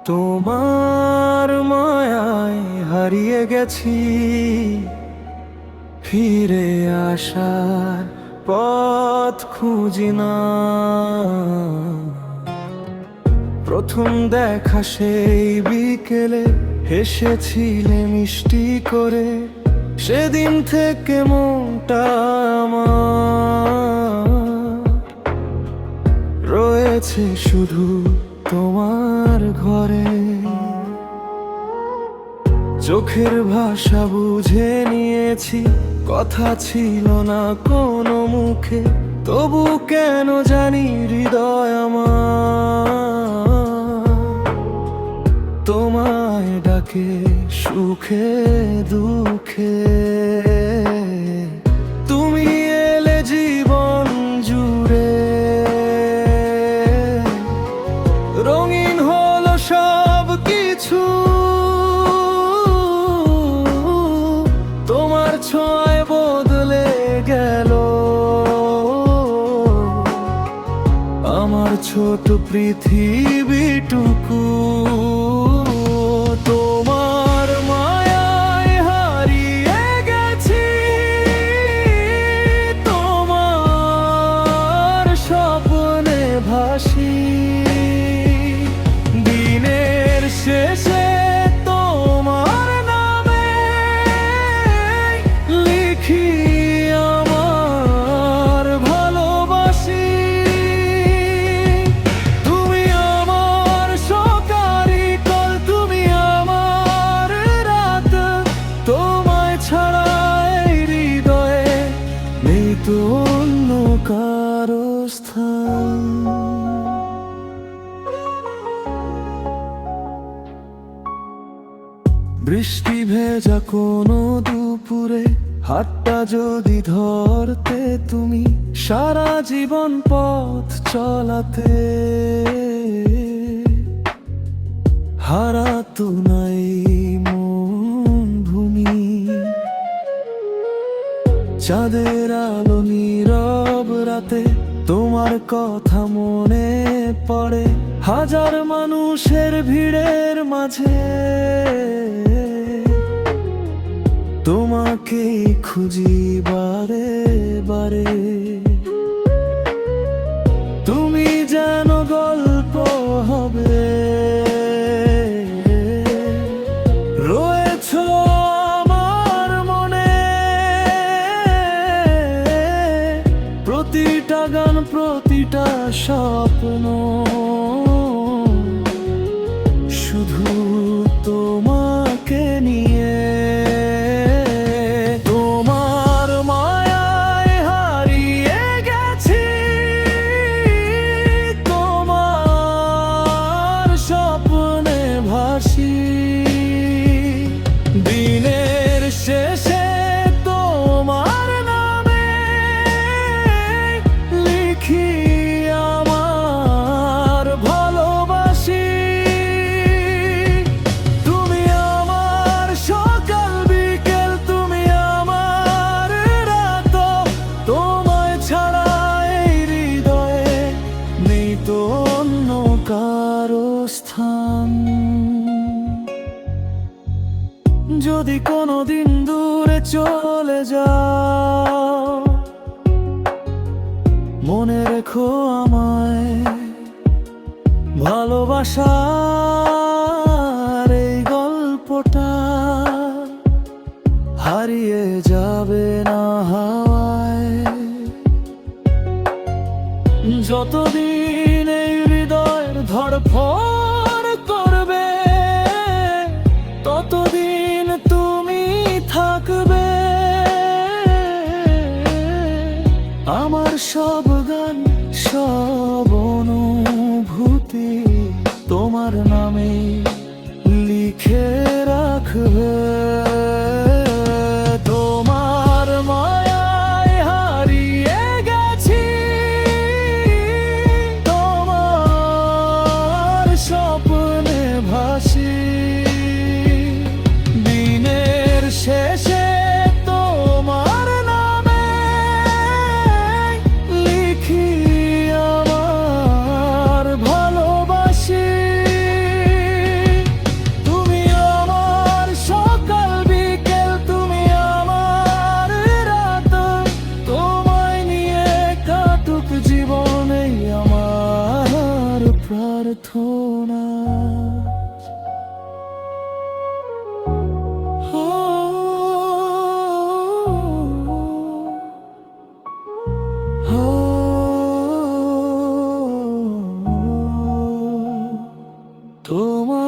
তোমার মায়ায় হারিয়ে গেছি, ফিরে আসার পথ খুঁজি না। প্রথম দেখা সেই বিকেলে হেসেছিলে মিষ্টি করে, সেদিন থেকে মনটা আমার রয়েছে শুধু তোমার ঘরে। চোখের ভাষা বুঝে নিয়েছি, কথা ছিল না কোনো মুখে, তবু কেন জানি হৃদয় আমার তোমায় ডাকে সুখে দুঃখে। তুমি এলে জীবন জুড়ে, রঙিন হলো সব কিছু। তোমার ছোঁয়ায় বদলে গেল আমার ছোট পৃথিবীটুকু। তোমার মায়ায় হারিয়ে গেছি, তোমার স্বপ্নে ভাসি। দিনের শেষে তোমার নামে লিখি আমার ভালোবাসি। তুমি আমার সকারি কল, তুমি আমার রাত, তোমায় ছাড়া এই হৃদয়ে নেই তো অন্য কারো স্থান। বৃষ্টি ভেজা কোনো দুপুরে হাতটা যদি ধরতে তুমি, সারা জীবন পথ চলাতে হারাতো নাই মন ভূমি। চাঁদের আলো নীরব রাতে তোমার কথা মনে পড়ে, হাজার মানুষের ভিড়ের মাঝে তোমাকে খুঁজি বারে বারে। তুমি যেন গল্প হবে, রয়েছো আমার মনে। প্রতিটা গান প্রতিটা স্বপ্ন শুধু তোমাকে নিয়ে। তোমার মায়ায় হারিয়ে গেছি, তোমার স্বপ্নে ভাসি। দিনের শেষে তোমার নামে লিখি আমার ভালোবাসি। তুমি আমার সকাল বিকেল, তুমি আমার রাত, তোমায় ছাড়া এই হৃদয়ে নেই তো অন্য কারো স্থান। যদি কোনোদিন দূরে চলে যাও, মনে রেখো আমায়, ভালোবাসার এই গল্পটা হারিয়ে যাবে না হাওয়ায়। যতদিন এই হৃদয়ের ধড়ফড় করবে, ততদিন তুমি থাকবে। আমার সব গান সব অনুভূতি তোমার নামে তোমার